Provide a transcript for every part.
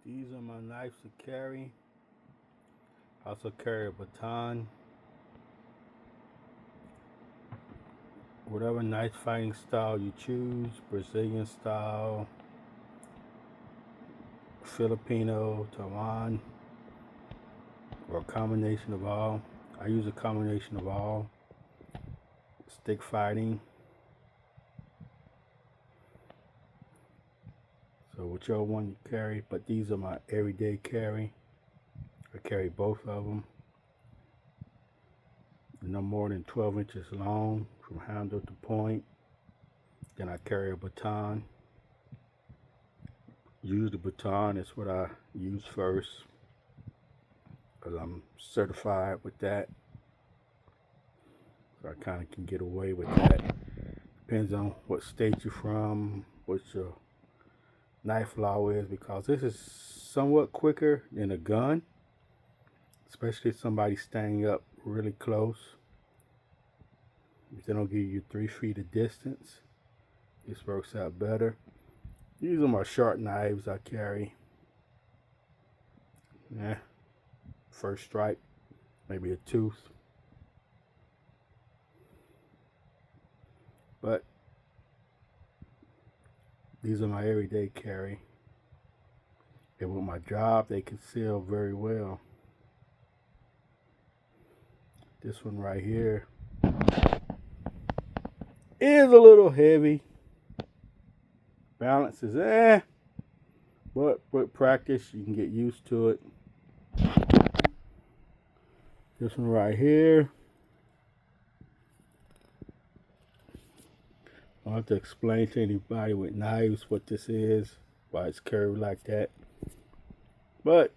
These are my knives to carry. I also carry a baton. Whatever knife fighting style you choose, Brazilian style, Filipino, Taiwan, or a combination of all. I use a combination of all. Stick fighting. So whichever one you carry, but these are my everyday carry. I carry both of them. No more than 12 inches long from handle to point. Then I carry a baton. Use the baton, is what I use first because I'm certified with that. So I kind of can get away with that. Depends on what state you're from, what your knife law is, because this is somewhat quicker than a gun, especially if somebody's standing up really close. If they don't give you 3 feet of distance, this works out better. These are my sharp knives I carry. Yeah, first strike, maybe a tooth. But these are my everyday carry. And with my job, they conceal very well. This one right here is a little heavy. Balance is but with practice you can get used to it. This one right here, I don't have to explain to anybody with knives what this is, why it's curved like that. But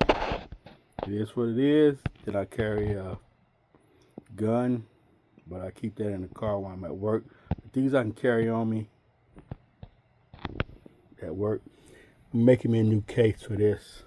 it is what it is. Then I carry a gun, but I keep that in the car while I'm at work. But these I can carry on me at work. I'm making me a new case for this.